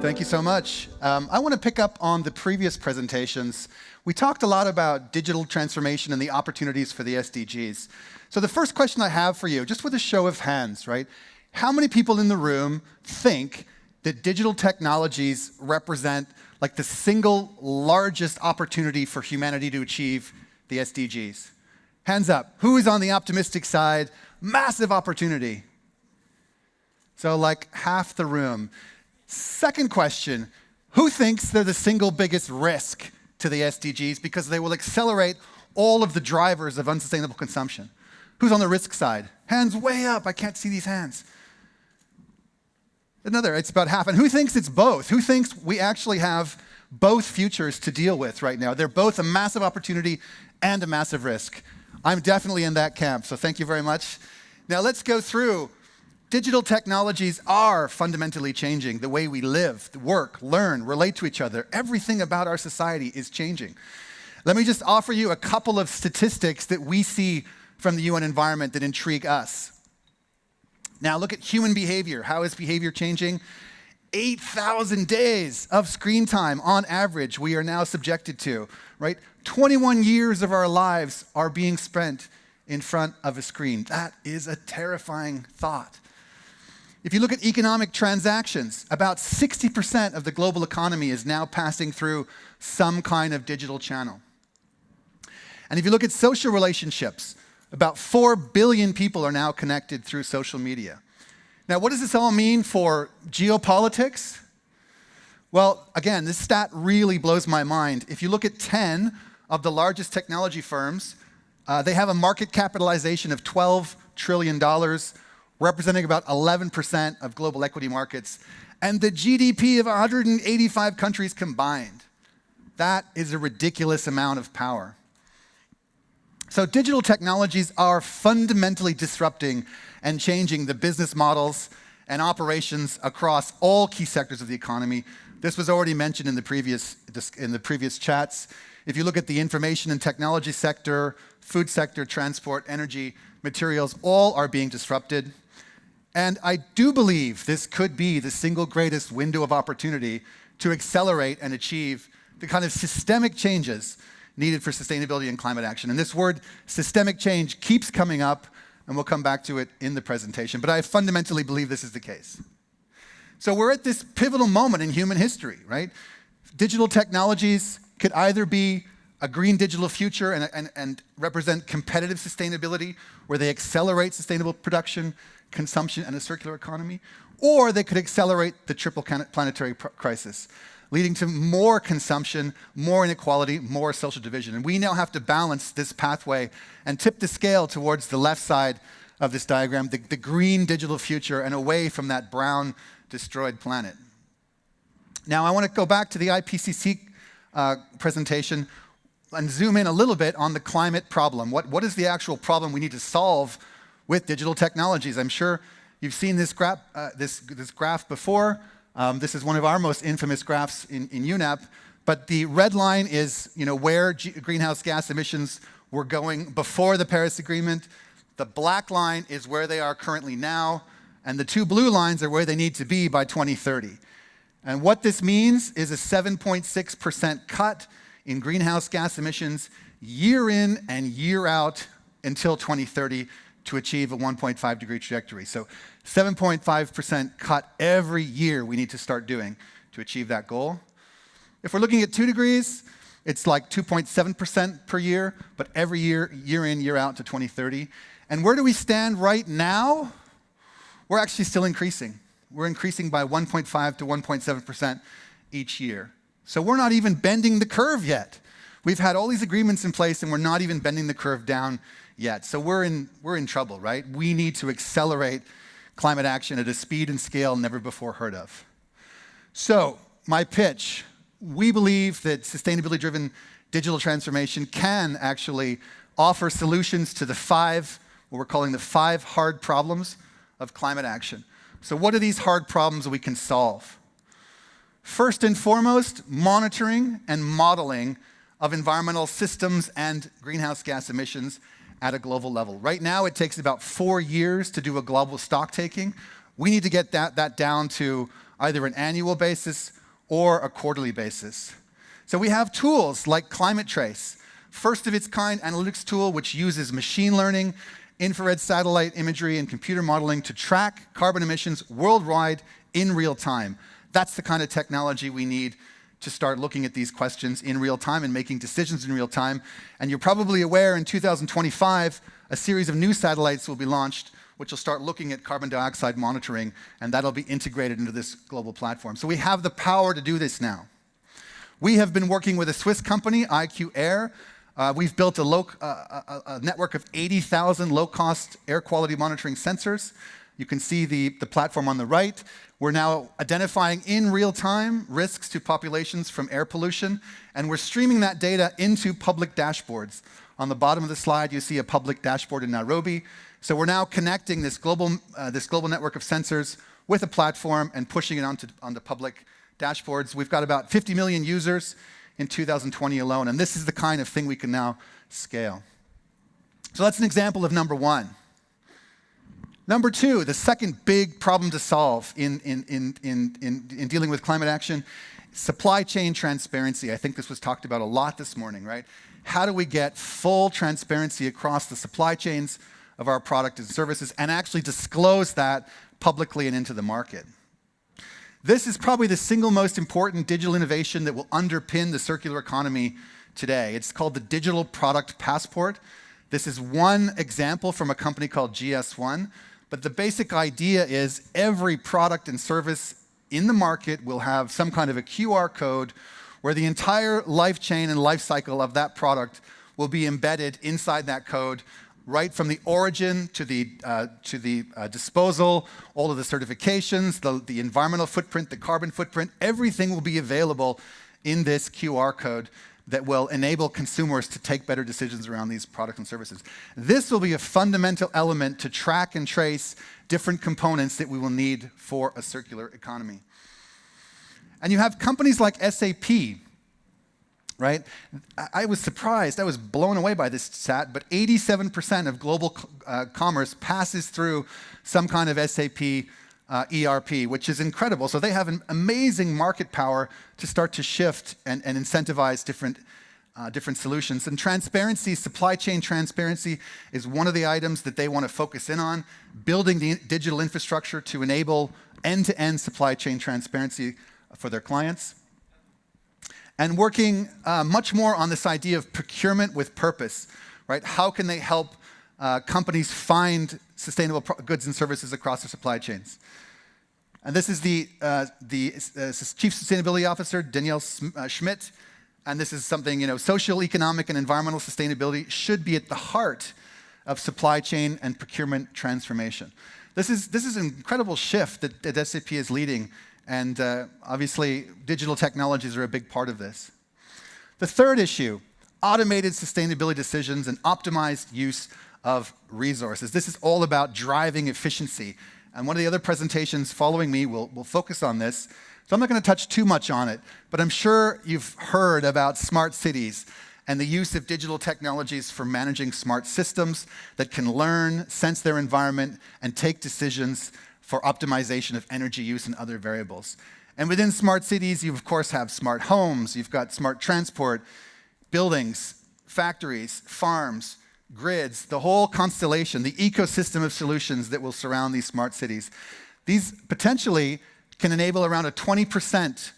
Thank you so much. I want to pick up on the previous presentations. We talked a lot about digital transformation and the opportunities for the SDGs. So the first question I have for you, just with a show of hands, right? How many people in the room think that digital technologies represent like the single largest opportunity for humanity to achieve the SDGs? Hands up. Who is on the optimistic side? Massive opportunity. So like half the room. Second question, who thinks they're the single biggest risk to the SDGs because they will accelerate all of the drivers of unsustainable consumption? Who's on the risk side? Hands way up. I can't see these hands. Another, it's about half. And who thinks it's both? Who thinks we actually have both futures to deal with right now? They're both a massive opportunity and a massive risk. I'm definitely in that camp, so thank you very much. Now let's go through. Digital technologies are fundamentally changing the way we live, work, learn, relate to each other. Everything about our society is changing. Let me just offer you a couple of statistics that we see from the UN environment that intrigue us. Now look at human behavior. How is behavior changing? 8,000 days of screen time on average we are now subjected to, right? 21 years of our lives are being spent in front of a screen. That is a terrifying thought. If you look at economic transactions, about 60% of the global economy is now passing through some kind of digital channel. And if you look at social relationships, about 4 billion people are now connected through social media. Now, what does this all mean for geopolitics? Well, again, this stat really blows my mind. If you look at 10 of the largest technology firms, they have a market capitalization of $12 trillion, representing about 11% of global equity markets, and the GDP of 185 countries combined. That is a ridiculous amount of power. So digital technologies are fundamentally disrupting and changing the business models and operations across all key sectors of the economy. This was already mentioned in the previous chats. If you look at the information and technology sector, food sector, transport, energy, materials, all are being disrupted. And I do believe this could be the single greatest window of opportunity to accelerate and achieve the kind of systemic changes needed for sustainability and climate action. And this word, systemic change, keeps coming up, and we'll come back to it in the presentation. But I fundamentally believe this is the case. So we're at this pivotal moment in human history, right? Digital technologies could either be a green digital future and represent competitive sustainability, where they accelerate sustainable production, consumption, and a circular economy, or they could accelerate the triple planetary crisis, leading to more consumption, more inequality, more social division. And we now have to balance this pathway and tip the scale towards the left side of this diagram, the green digital future, and away from that brown, destroyed planet. Now, I want to go back to the IPCC presentation and zoom in a little bit on the climate problem. What is the actual problem we need to solve with digital technologies? I'm sure you've seen this graph before. This is one of our most infamous graphs in UNEP. But the red line is, where greenhouse gas emissions were going before the Paris Agreement. The black line is where they are currently now. And the two blue lines are where they need to be by 2030. And what this means is a 7.6% cut in greenhouse gas emissions year in and year out until 2030 to achieve a 1.5 degree trajectory. So 7.5% cut every year we need to start doing to achieve that goal. If we're looking at 2 degrees, it's like 2.7% per year, but every year, year in, year out to 2030. And where do we stand right now? We're actually still increasing. We're increasing by 1.5 to 1.7% each year. So we're not even bending the curve yet. We've had all these agreements in place and we're not even bending the curve down yet. So we're in trouble, right? We need to accelerate climate action at a speed and scale never before heard of. So my pitch, we believe that sustainability-driven digital transformation can actually offer solutions to what we're calling the 5 hard problems of climate action. So what are these hard problems that we can solve? First and foremost, monitoring and modeling of environmental systems and greenhouse gas emissions at a global level. Right now, it takes about 4 years to do a global stock taking. We need to get that down to either an annual basis or a quarterly basis. So we have tools like Climate Trace, first of its kind analytics tool which uses machine learning, infrared satellite imagery, and computer modeling to track carbon emissions worldwide in real time. That's the kind of technology we need to start looking at these questions in real time and making decisions in real time. And you're probably aware in 2025, a series of new satellites will be launched which will start looking at carbon dioxide monitoring, and that'll be integrated into this global platform. So we have the power to do this now. We have been working with a Swiss company, IQ Air. We've built a network of 80,000 low-cost air quality monitoring sensors. You can see the platform on the right. We're now identifying in real time risks to populations from air pollution, and we're streaming that data into public dashboards. On the bottom of the slide, you see a public dashboard in Nairobi. So we're now connecting this global network of sensors with a platform and pushing it onto public dashboards. We've got about 50 million users in 2020 alone, and this is the kind of thing we can now scale. So that's an example of number one. Number two, the second big problem to solve in dealing with climate action, supply chain transparency. I think this was talked about a lot this morning, right? How do we get full transparency across the supply chains of our product and services and actually disclose that publicly and into the market? This is probably the single most important digital innovation that will underpin the circular economy today. It's called the Digital Product Passport. This is one example from a company called GS1, but the basic idea is every product and service in the market will have some kind of a QR code where the entire life chain and life cycle of that product will be embedded inside that code, right from the origin to the disposal, all of the certifications, the environmental footprint, the carbon footprint, everything will be available in this QR code that will enable consumers to take better decisions around these products and services. This will be a fundamental element to track and trace different components that we will need for a circular economy. And you have companies like SAP, right? I was surprised, I was blown away by this stat, but 87% of global commerce passes through some kind of SAP ERP, which is incredible. So they have an amazing market power to start to shift and incentivize different solutions. And transparency, supply chain transparency, is one of the items that they want to focus in on, building the digital infrastructure to enable end-to-end supply chain transparency for their clients. And working much more on this idea of procurement with purpose, right? How can they help companies find sustainable goods and services across their supply chains? And this is the Chief Sustainability Officer, Danielle Schmidt, and this is something, social, economic, and environmental sustainability should be at the heart of supply chain and procurement transformation. This is an incredible shift that SAP is leading, and obviously digital technologies are a big part of this. The third issue, automated sustainability decisions and optimized use of resources. This is all about driving efficiency. And one of the other presentations following me will focus on this. So I'm not going to touch too much on it, but I'm sure you've heard about smart cities and the use of digital technologies for managing smart systems that can learn, sense their environment, and take decisions for optimization of energy use and other variables. And within smart cities, you of course have smart homes, you've got smart transport, buildings, factories, farms, grids, the whole constellation, the ecosystem of solutions that will surround these smart cities. These potentially can enable around a 20%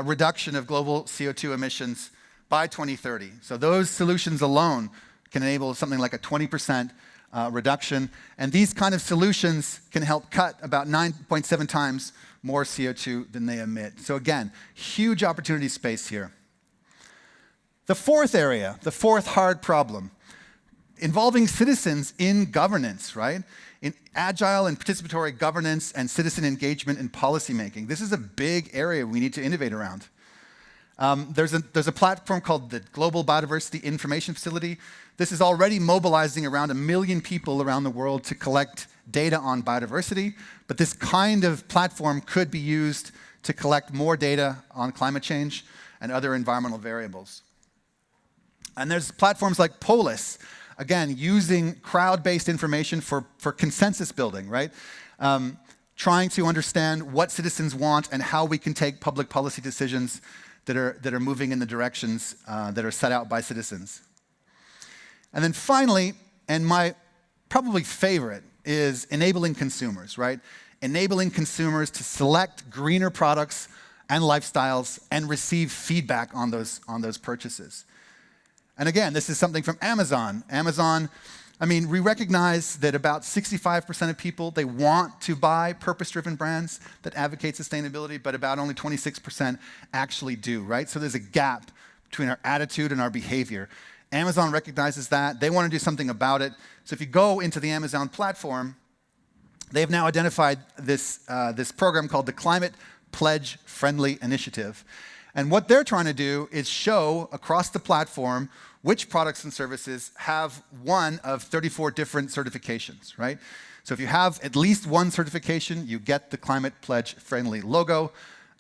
reduction of global CO2 emissions by 2030. So those solutions alone can enable something like a 20% reduction. And these kind of solutions can help cut about 9.7 times more CO2 than they emit. So again, huge opportunity space here. The fourth area, the fourth hard problem, involving citizens in governance, right? In agile and participatory governance and citizen engagement in policymaking. This is a big area we need to innovate around. There's a platform called the Global Biodiversity Information Facility. This is already mobilizing around 1 million people around the world to collect data on biodiversity, but this kind of platform could be used to collect more data on climate change and other environmental variables. And there's platforms like Polis, again, using crowd-based information for consensus building, right? trying to understand what citizens want and how we can take public policy decisions that are moving in the directions that are set out by citizens. And then finally, and my probably favorite, is enabling consumers, right? Enabling consumers to select greener products and lifestyles and receive feedback on those purchases. And again, this is something from Amazon. Amazon, I mean, we recognize that about 65% of people, they want to buy purpose-driven brands that advocate sustainability, but about only 26% actually do, right? So there's a gap between our attitude and our behavior. Amazon recognizes that. They want to do something about it. So if you go into the Amazon platform, they have now identified this program called the Climate Pledge Friendly Initiative. And what they're trying to do is show across the platform which products and services have one of 34 different certifications, right? So if you have at least one certification, you get the Climate Pledge Friendly logo,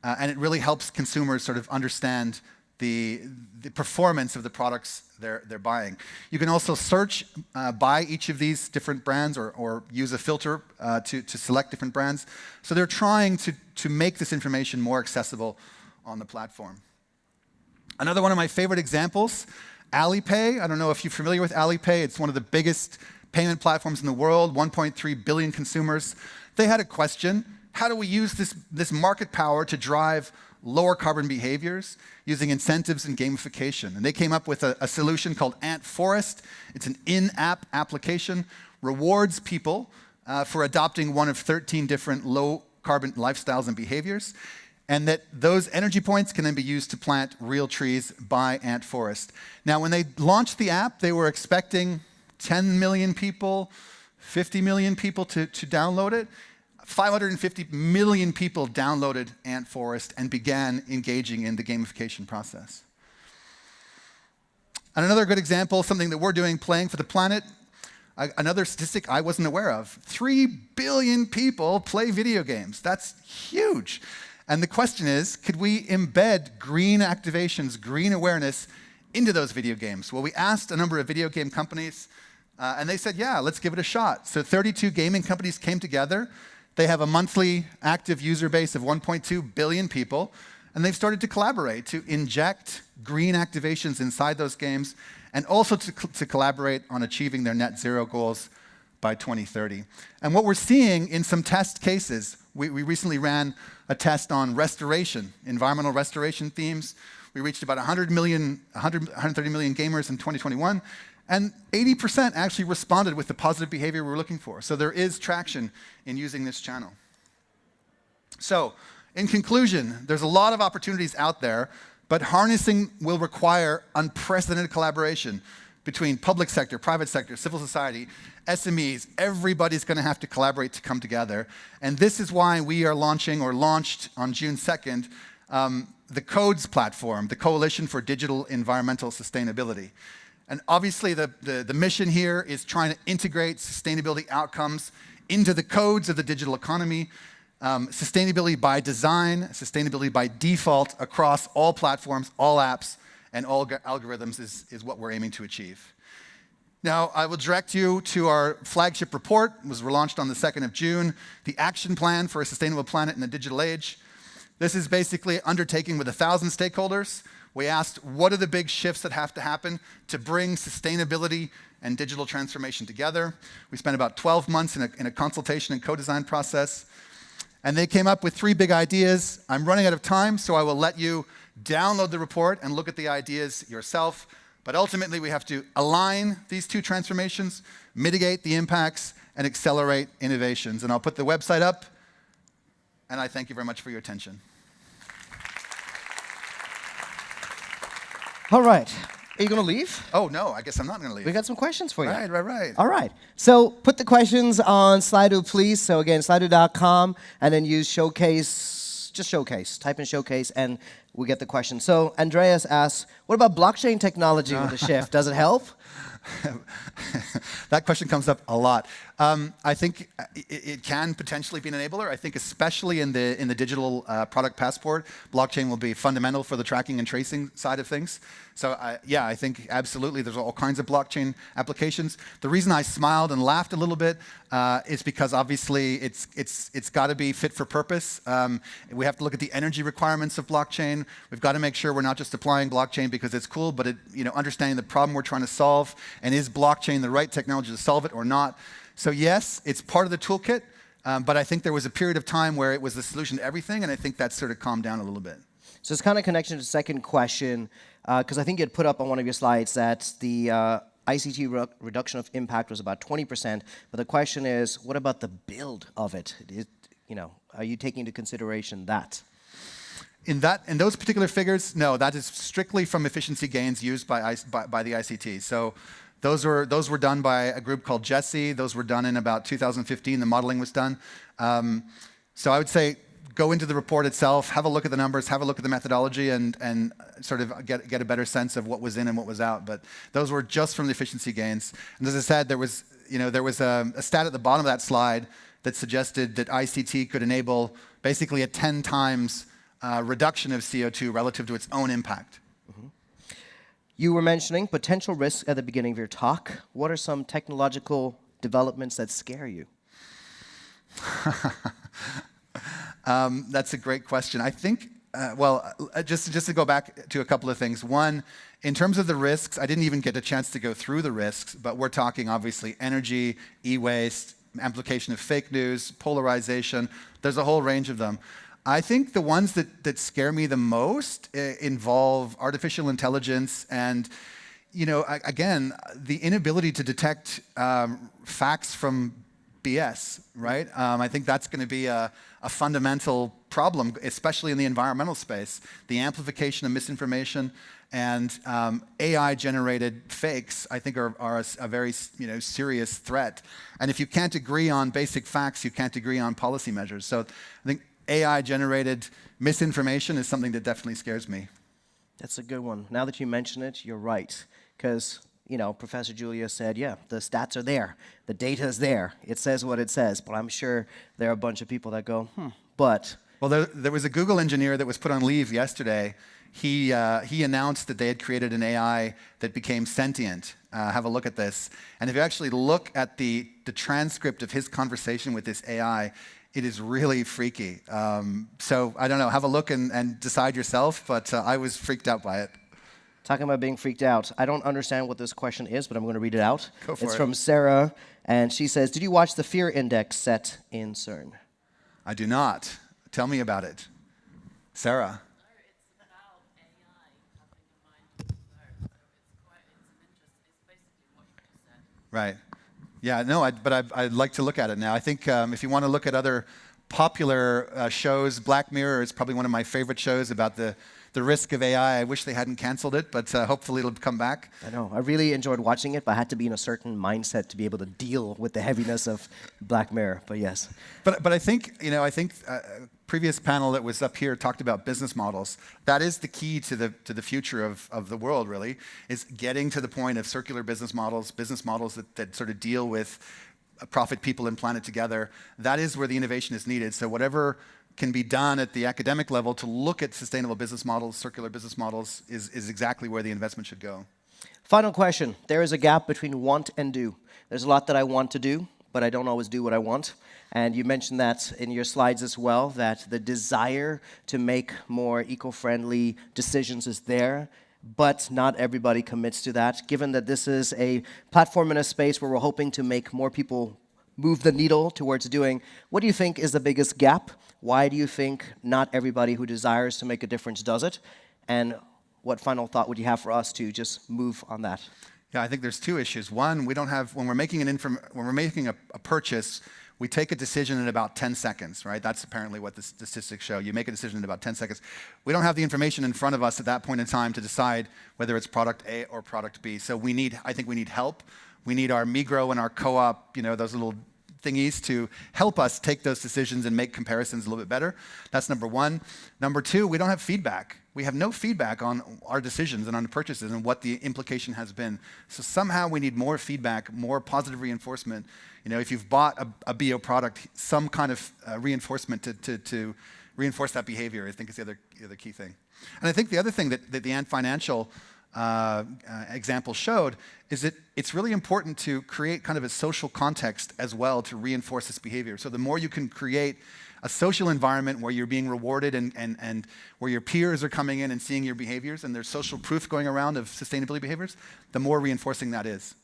and it really helps consumers sort of understand the performance of the products they're buying. You can also search by each of these different brands or use a filter to select different brands. So they're trying to make this information more accessible on the platform. Another one of my favorite examples, Alipay. I don't know if you're familiar with Alipay. It's one of the biggest payment platforms in the world, 1.3 billion consumers. They had a question: how do we use this market power to drive lower carbon behaviors using incentives and gamification? And they came up with a solution called Ant Forest. It's an in-app application, rewards people for adopting one of 13 different low carbon lifestyles and behaviors, and that those energy points can then be used to plant real trees by Ant Forest. Now, when they launched the app, they were expecting 10 million people, 50 million people to download it. 550 million people downloaded Ant Forest and began engaging in the gamification process. And another good example, something that we're doing, Playing for the Planet, another statistic I wasn't aware of. 3 billion people play video games. That's huge. And the question is, could we embed green activations, green awareness into those video games? Well, we asked a number of video game companies, and they said, yeah, let's give it a shot. So 32 gaming companies came together. They have a monthly active user base of 1.2 billion people, and they've started to collaborate to inject green activations inside those games and also to collaborate on achieving their net zero goals by 2030. And what we're seeing in some test cases, we recently ran a test on restoration, environmental restoration themes. We reached about 130 million gamers in 2021, and 80% actually responded with the positive behavior we were looking for. So there is traction in using this channel. So, in conclusion, there's a lot of opportunities out there, but harnessing will require unprecedented collaboration between public sector, private sector, civil society, SMEs. Everybody's going to have to collaborate to come together. And this is why we are launching, or launched on June 2nd, the CODES platform, the Coalition for Digital Environmental Sustainability. And obviously the mission here is trying to integrate sustainability outcomes into the codes of the digital economy, sustainability by design, sustainability by default across all platforms, all apps, and all algorithms is what we're aiming to achieve. Now, I will direct you to our flagship report. It was relaunched on the 2nd of June, the Action Plan for a Sustainable Planet in the Digital Age. This is basically undertaking with 1,000 stakeholders. We asked, what are the big shifts that have to happen to bring sustainability and digital transformation together? We spent about 12 months in a consultation and co-design process. And they came up with 3 big ideas. I'm running out of time, so I will let you download the report and look at the ideas yourself. But ultimately, we have to align these 2 transformations, mitigate the impacts, and accelerate innovations. And I'll put the website up, and I thank you very much for your attention. All right. Are you going to leave? Oh, no, I guess I'm not going to leave. We got some questions for you. Right. All right. So put the questions on Slido, please. So again, slido.com, and then use Showcase, just Showcase. Type in Showcase, and we get the question. So Andreas asks, what about blockchain technology with the shift? Does it help? That question comes up a lot. I think it can potentially be an enabler. I think especially in the digital product passport, blockchain will be fundamental for the tracking and tracing side of things. So yeah, I think absolutely there's all kinds of blockchain applications. The reason I smiled and laughed a little bit is because obviously it's got to be fit for purpose. We have to look at the energy requirements of blockchain. We've got to make sure we're not just applying blockchain because it's cool, but understanding the problem we're trying to solve, and is blockchain the right technology to solve it or not. So yes, it's part of the toolkit, but I think there was a period of time where it was the solution to everything, and I think that's sort of calmed down a little bit. So it's kind of connection to the second question, because I think you had put up on one of your slides that the ICT reduction of impact was about 20%, but the question is, what about the build of it? Are you taking into consideration that? In those particular figures, no, that is strictly from efficiency gains used by the ICT. So those were done by a group called Jesse. Those were done in about 2015. The modeling was done. So I would say go into the report itself, have a look at the numbers, have a look at the methodology, and sort of get a better sense of what was in and what was out. But those were just from the efficiency gains. And as I said, there was a stat at the bottom of that slide that suggested that ICT could enable basically a 10 times reduction of CO2 relative to its own impact. Mm-hmm. You were mentioning potential risks at the beginning of your talk. What are some technological developments that scare you? That's a great question. I think, just to go back to a couple of things. One, in terms of the risks, I didn't even get a chance to go through the risks, but we're talking obviously energy, e-waste, amplification of fake news, polarization. There's a whole range of them. I think the ones that scare me the most involve artificial intelligence and, again, the inability to detect facts from BS, right? I think that's going to be a fundamental problem, especially in the environmental space. The amplification of misinformation and AI-generated fakes, I think, are a very serious threat. And if you can't agree on basic facts, you can't agree on policy measures. So I think AI-generated misinformation is something that definitely scares me. That's a good one. Now that you mention it, you're right. Because, Professor Julia said, yeah, the stats are there. The data is there. It says what it says. But I'm sure there are a bunch of people that go, but... Well, there was a Google engineer that was put on leave yesterday. He announced that they had created an AI that became sentient. Have a look at this. And if you actually look at the transcript of his conversation with this AI, it is really freaky. So I don't know, have a look and decide yourself, but I was freaked out by it. Talking about being freaked out, I don't understand what this question is, but I'm going to read it out. Go for it. It's from Sarah, and she says, did you watch the fear index set in CERN? I do not. Tell me about it. Sarah. It's about AI having a mind of its own, so it's basically what you just said. Right. Yeah, no, but I'd like to look at it now. I think if you want to look at other popular shows, Black Mirror is probably one of my favorite shows about the risk of AI. I wish they hadn't canceled it, but hopefully it'll come back. I know. I really enjoyed watching it, but I had to be in a certain mindset to be able to deal with the heaviness of Black Mirror. But yes. But I think previous panel that was up here talked about business models. That is the key to the future of the world, really, is getting to the point of circular business models that sort of deal with profit, people, and planet together. That is where the innovation is needed. So whatever can be done at the academic level to look at sustainable business models, circular business models, is exactly where the investment should go. Final question. There is a gap between want and do. There's a lot that I want to do, but I don't always do what I want. And you mentioned that in your slides as well, that the desire to make more eco-friendly decisions is there, but not everybody commits to that. Given that this is a platform in a space where we're hoping to make more people move the needle towards doing, what do you think is the biggest gap? Why do you think not everybody who desires to make a difference does it? And what final thought would you have for us to just move on that? Yeah, I think there's two issues. One, we don't have, when we're making a purchase, we take a decision in about 10 seconds, right? That's apparently what the statistics show. You make a decision in about 10 seconds. We don't have the information in front of us at that point in time to decide whether it's product A or product B. So I think we need help. We need our Migros and our co-op, those little thingies to help us take those decisions and make comparisons a little bit better. That's number one. Number two, we don't have feedback. we have no feedback on our decisions and on the purchases and what the implication has been. So somehow we need more feedback, more positive reinforcement. If you've bought a BO product, some kind of reinforcement to reinforce that behavior, I think is the other key thing. And I think the other thing that the Ant Financial example showed is that it's really important to create kind of a social context as well to reinforce this behavior. So the more you can create a social environment where you're being rewarded and where your peers are coming in and seeing your behaviors and there's social proof going around of sustainability behaviors, the more reinforcing that is.